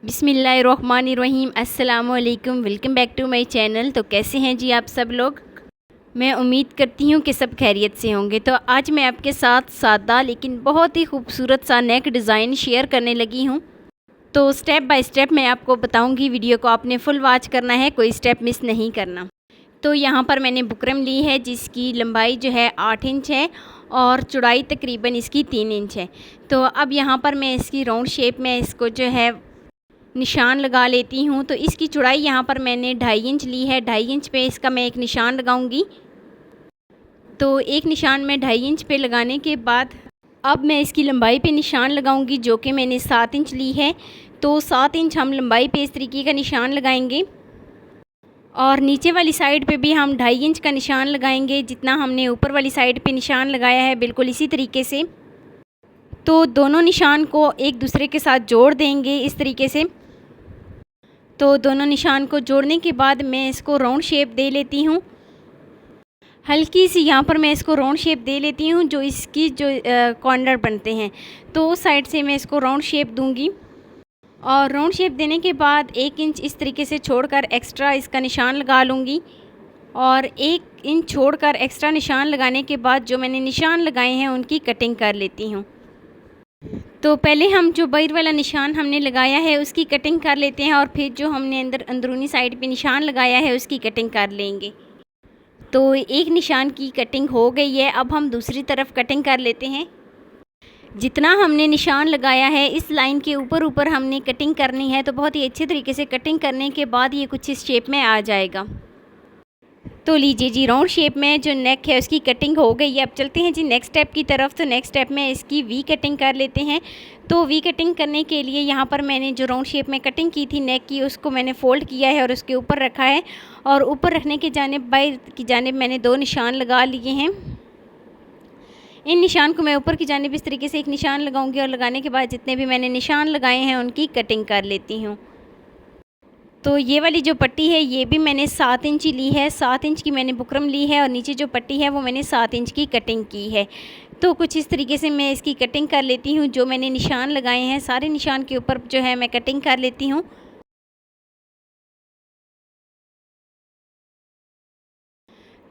बिस्मिल्लाहिर्रहमानिर्रहीम। अस्सलामुअलैकुम। Welcome back to my channel. तो कैसे हैं जी आप सब लोग? मैं उम्मीद करती हूँ कि सब खैरियत से होंगे। तो आज मैं आपके साथ सादा लेकिन बहुत ही खूबसूरत सा नेक डिज़ाइन शेयर करने लगी हूँ। तो स्टेप बाय स्टेप मैं आपको बताऊँगी। वीडियो को आपने फुल वॉच करना है, कोई स्टेप मिस नहीं करना। तो यहाँ पर मैंने बुकरम ली है जिसकी लंबाई जो है 8 इंच है और चौड़ाई तकरीबन इसकी 3 इंच है। तो अब यहाँ पर मैं इसकी राउंड शेप में इसको जो है निशान लगा लेती हूँ। तो इसकी चौड़ाई यहाँ पर मैंने 2.5 इंच ली है। 2.5 इंच पे इसका मैं एक निशान लगाऊंगी। तो एक निशान में 2.5 इंच पे लगाने के बाद अब मैं इसकी लंबाई पे निशान लगाऊंगी जो कि मैंने 7 इंच ली है। तो 7 इंच हम लंबाई पे इस तरीके का निशान लगाएंगे और नीचे वाली साइड पे भी हम 2.5 इंच का निशान लगाएंगे। जितना हमने ऊपर वाली साइड पे निशान लगाया है बिल्कुल इसी तरीके से। तो दोनों निशान को एक दूसरे के साथ जोड़ देंगे इस तरीके से। तो दोनों निशान को जोड़ने के बाद मैं इसको राउंड शेप दे लेती हूँ। हल्की सी यहाँ पर मैं इसको राउंड शेप दे लेती हूँ जो इसकी जो कॉर्नर बनते हैं। तो उस साइड से मैं इसको राउंड शेप दूँगी और राउंड शेप देने के बाद 1 इंच इस तरीके से छोड़कर एक्स्ट्रा इसका निशान लगा लूँगी। और 1 इंच छोड़कर एक्स्ट्रा निशान लगाने के बाद जो मैंने निशान लगाए हैं उनकी कटिंग कर लेती हूँ। तो पहले हम जो बाहर वाला निशान हमने लगाया है उसकी कटिंग कर लेते हैं और फिर जो हमने अंदरूनी साइड पे निशान लगाया है उसकी कटिंग कर लेंगे। तो एक निशान की कटिंग हो गई है। अब हम दूसरी तरफ कटिंग कर लेते हैं। जितना हमने निशान लगाया है इस लाइन के ऊपर हमने कटिंग करनी है। तो बहुत ही अच्छे तरीके से कटिंग करने के बाद ये कुछ इस शेप में आ जाएगा। तो लीजिए जी, राउंड शेप में जो नेक है उसकी कटिंग हो गई है। अब चलते हैं जी नेक्स्ट स्टेप की तरफ। तो नेक्स्ट स्टेप में इसकी वी कटिंग कर लेते हैं। तो वी कटिंग करने के लिए यहाँ पर मैंने जो राउंड शेप में कटिंग की थी नेक की उसको मैंने फ़ोल्ड किया है और उसके ऊपर रखा है। और ऊपर रखने की जानिब बाहर की जानिब मैंने 2 निशान लगा लिए हैं। इन निशान को मैं ऊपर की जानिब इस तरीके से एक निशान लगाऊंगी और लगाने के बाद जितने भी मैंने निशान लगाए हैं उनकी कटिंग कर लेती हूँ। तो ये वाली जो पट्टी है ये भी मैंने 7 इंच ली है। 7 इंच की मैंने बुकरम ली है और नीचे जो पट्टी है वो मैंने 7 इंच की कटिंग की है। तो कुछ इस तरीके से मैं इसकी कटिंग कर लेती हूँ। जो मैंने निशान लगाए हैं सारे निशान के ऊपर जो है मैं कटिंग कर लेती हूँ।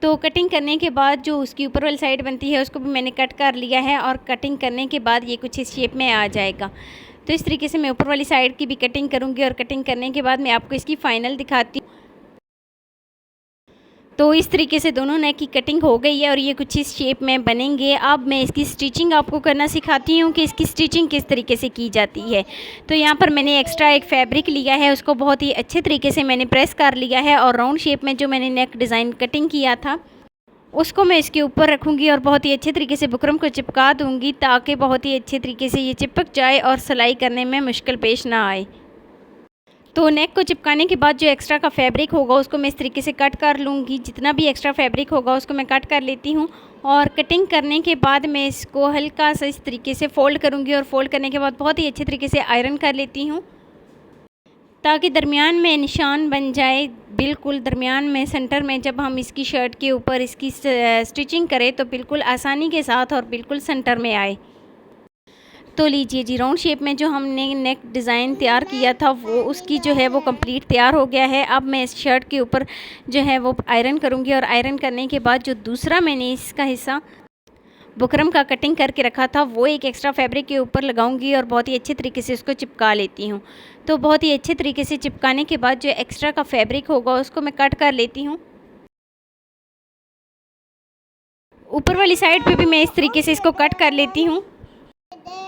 तो कटिंग करने के बाद जो उसकी ऊपर वाली साइड बनती है उसको भी मैंने कट कर लिया है और कटिंग करने के बाद ये कुछ इस शेप में आ जाएगा। तो इस तरीके से मैं ऊपर वाली साइड की भी कटिंग करूँगी और कटिंग करने के बाद मैं आपको इसकी फ़ाइनल दिखाती हूँ। तो इस तरीके से दोनों नेक की कटिंग हो गई है और ये कुछ इस शेप में बनेंगे। अब मैं इसकी स्टिचिंग आपको करना सिखाती हूँ कि इसकी स्टिचिंग किस तरीके से की जाती है। तो यहाँ पर मैंने एक्स्ट्रा एक फैब्रिक लिया है, उसको बहुत ही अच्छे तरीके से मैंने प्रेस कर लिया है और राउंड शेप में जो मैंने नेक डिज़ाइन कटिंग किया था उसको मैं इसके ऊपर रखूँगी और बहुत ही अच्छे तरीके से बुकरम को चिपका दूँगी ताकि बहुत ही अच्छे तरीके से ये चिपक जाए और सिलाई करने में मुश्किल पेश ना आए। तो नेक को चिपकाने के बाद जो एक्स्ट्रा का फैब्रिक होगा उसको मैं इस तरीके से कट कर लूँगी। जितना भी एक्स्ट्रा फैब्रिक होगा उसको मैं कट कर लेती हूँ और कटिंग करने के बाद मैं इसको हल्का सा इस तरीके से फ़ोल्ड करूँगी और फ़ोल्ड करने के बाद बहुत ही अच्छे तरीके से आयरन कर लेती हूँ ताकि दरमियान में निशान बन जाए। बिल्कुल दरमियान में सेंटर में जब हम इसकी शर्ट के ऊपर इसकी स्टिचिंग करें तो बिल्कुल आसानी के साथ और बिल्कुल सेंटर में आए। तो लीजिए जी, राउंड शेप में जो हमने नेक डिज़ाइन तैयार किया था वो उसकी जो है वो कंप्लीट तैयार हो गया है। अब मैं इस शर्ट के ऊपर जो है वो आयरन करूँगी और आयरन करने के बाद जो दूसरा मैंने इसका हिस्सा बुकरम का कटिंग करके रखा था वो एक एक्स्ट्रा फैब्रिक के ऊपर लगाऊंगी और बहुत ही अच्छे तरीके से उसको चिपका लेती हूँ। तो बहुत ही अच्छे तरीके से चिपकाने के बाद जो एक्स्ट्रा का फैब्रिक होगा उसको मैं कट कर लेती हूँ। ऊपर वाली साइड पे भी मैं इस तरीके से इसको कट कर लेती हूँ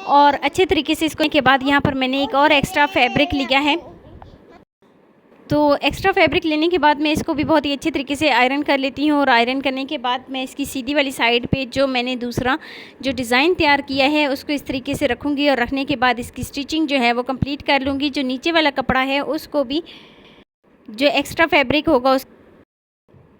और अच्छे तरीके से इसको के बाद यहाँ पर मैंने एक और एक्स्ट्रा फैब्रिक लिया है। तो एक्स्ट्रा फैब्रिक लेने के बाद मैं इसको भी बहुत ही अच्छे तरीके से आयरन कर लेती हूँ और आयरन करने के बाद मैं इसकी सीधी वाली साइड पे जो मैंने दूसरा जो डिज़ाइन तैयार किया है उसको इस तरीके से रखूँगी और रखने के बाद इसकी स्टिचिंग जो है वो कंप्लीट कर लूँगी। जो नीचे वाला कपड़ा है उसको भी जो एक्स्ट्रा फैब्रिक होगा उस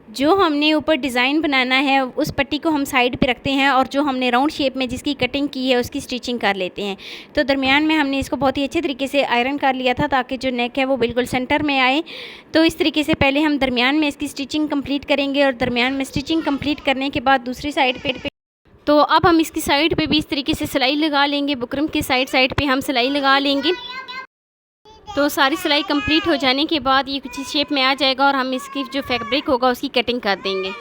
जो हमने ऊपर डिज़ाइन बनाना है उस पट्टी को हम साइड पे रखते हैं और जो हमने राउंड शेप में जिसकी कटिंग की है उसकी स्टिचिंग कर लेते हैं। तो दरमियान में हमने इसको बहुत ही अच्छे तरीके से आयरन कर लिया था ताकि जो नेक है वो बिल्कुल सेंटर में आए। तो इस तरीके से पहले हम दरमियान में इसकी स्टिचिंग कंप्लीट करेंगे और दरमियान में स्टिचिंग कंप्लीट करने के बाद दूसरी साइड पे तो अब हम इसकी साइड पर भी इस तरीके से सिलाई लगा लेंगे। बुकरम की साइड पे हम सिलाई लगा लेंगे। तो सारी सिलाई कंप्लीट हो जाने के बाद ये कुछ इस शेप में आ जाएगा और हम इसकी जो फैब्रिक होगा उसकी कटिंग कर देंगे।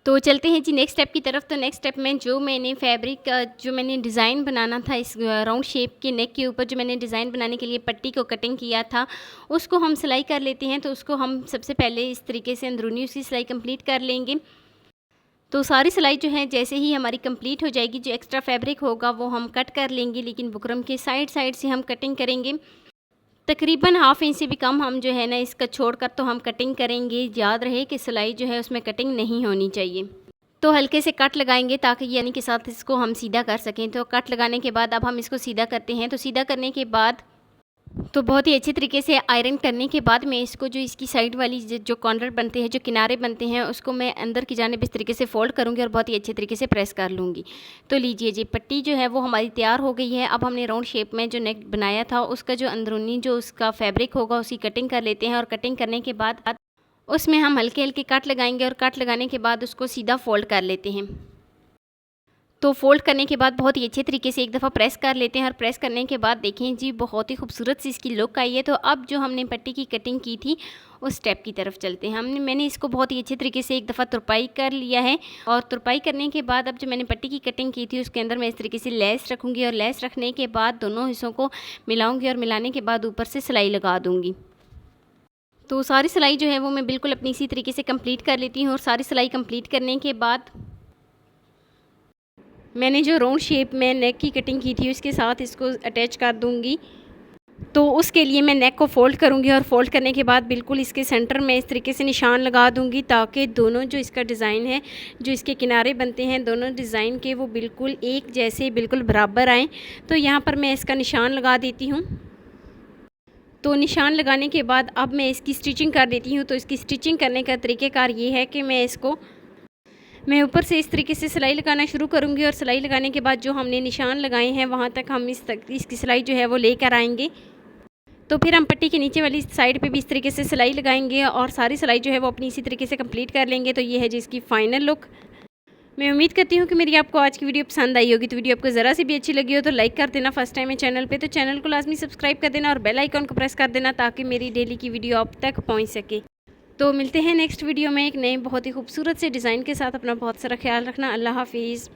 तो चलते हैं जी नेक्स्ट स्टेप की तरफ। तो नेक्स्ट स्टेप में जो मैंने फैब्रिक का जो मैंने डिज़ाइन बनाना था इस राउंड शेप के नेक के ऊपर, जो मैंने डिज़ाइन बनाने के लिए पट्टी को कटिंग किया था, उसको हम सिलाई कर लेते हैं। तो उसको हम सबसे पहले इस तरीके से अंदरूनी उसकी सिलाई कंप्लीट कर लेंगे। तो सारी सिलाई जो है जैसे ही हमारी कंप्लीट हो जाएगी, जो एक्स्ट्रा फैब्रिक होगा वो हम कट कर लेंगे, लेकिन बुकरम के साइड से हम कटिंग करेंगे। तकरीबन हाफ इंच से भी कम हम जो है ना इसका छोड़कर तो हम कटिंग करेंगे। याद रहे कि सिलाई जो है उसमें कटिंग नहीं होनी चाहिए। तो हल्के से कट लगाएंगे ताकि यानी के साथ इसको हम सीधा कर सकें। तो कट लगाने के बाद अब हम इसको सीधा करते हैं। तो सीधा करने के बाद तो बहुत ही अच्छे तरीके से आयरन करने के बाद मैं इसको जो इसकी साइड वाली जो कॉर्नर बनते हैं, जो किनारे बनते हैं, उसको मैं अंदर की जानिब इस तरीके से फोल्ड करूँगी और बहुत ही अच्छे तरीके से प्रेस कर लूँगी। तो लीजिए जी पट्टी जो है वो हमारी तैयार हो गई है। अब हमने राउंड शेप में जो नेक बनाया था उसका जो अंदरूनी जो उसका फैब्रिक होगा उसकी कटिंग कर लेते हैं। और कटिंग करने के बाद उसमें हम हल्के हल्के कट लगाएंगे और कट लगाने के बाद उसको सीधा फोल्ड कर लेते हैं। तो फोल्ड करने के बाद बहुत ही अच्छे तरीके से एक दफ़ा प्रेस कर लेते हैं। और प्रेस करने के बाद देखें जी बहुत ही खूबसूरत सी इसकी लुक आई है। तो अब जो हमने पट्टी की कटिंग की थी उस स्टेप की तरफ चलते हैं। मैंने इसको बहुत ही अच्छे तरीके से एक दफ़ा तुरपाई कर लिया है। और तुरपाई करने के बाद अब जो मैंने पट्टी की कटिंग की थी उसके अंदर मैं इस तरीके से लेस रखूँगी और लेस रखने के बाद दोनों हिस्सों को मिलाऊँगी और मिलाने के बाद ऊपर से सिलाई लगा दूँगी। तो सारी सिलाई जो है वो मैं बिल्कुल अपनी इसी तरीके से कंप्लीट कर लेती हूँ। और सारी सिलाई कंप्लीट करने के बाद मैंने जो राउंड शेप में नेक की कटिंग की थी उसके साथ इसको अटैच कर दूंगी। तो उसके लिए मैं नेक को फ़ोल्ड करूंगी और फ़ोल्ड करने के बाद बिल्कुल इसके सेंटर में इस तरीके से निशान लगा दूंगी ताकि दोनों जो इसका डिज़ाइन है, जो इसके किनारे बनते हैं दोनों डिज़ाइन के, वो बिल्कुल एक जैसे बिल्कुल बराबर आएँ। तो यहाँ पर मैं इसका निशान लगा देती हूँ। तो निशान लगाने के बाद अब मैं इसकी स्टिचिंग कर देती हूँ। तो इसकी स्टिचिंग करने का तरीक़ेकार ये है कि मैं ऊपर से इस तरीके से सिलाई लगाना शुरू करूँगी और सिलाई लगाने के बाद जो हमने निशान लगाए हैं वहाँ तक हम इसकी सिलाई जो है वो लेकर आएंगे। तो फिर हम पट्टी के नीचे वाली साइड पे भी इस तरीके से सिलाई लगाएंगे और सारी सिलाई जो है वो अपनी इसी तरीके से कंप्लीट कर लेंगे। तो ये है जी इसकी फ़ाइनल लुक। मैं उम्मीद करती हूँ कि मेरी आपको आज की वीडियो पसंद आई होगी। तो वीडियो आपको ज़रा सी भी अच्छी लगी हो तो लाइक कर देना। फर्स्ट टाइम है चैनल पे तो चैनल को लाजमी सब्सक्राइब कर देना और बेल आइकन को प्रेस कर देना ताकि मेरी डेली की वीडियो आप तक पहुँच सके। तो मिलते हैं नेक्स्ट वीडियो में एक नए बहुत ही खूबसूरत से डिज़ाइन के साथ। अपना बहुत सारा ख्याल रखना। अल्लाह हाफिज़।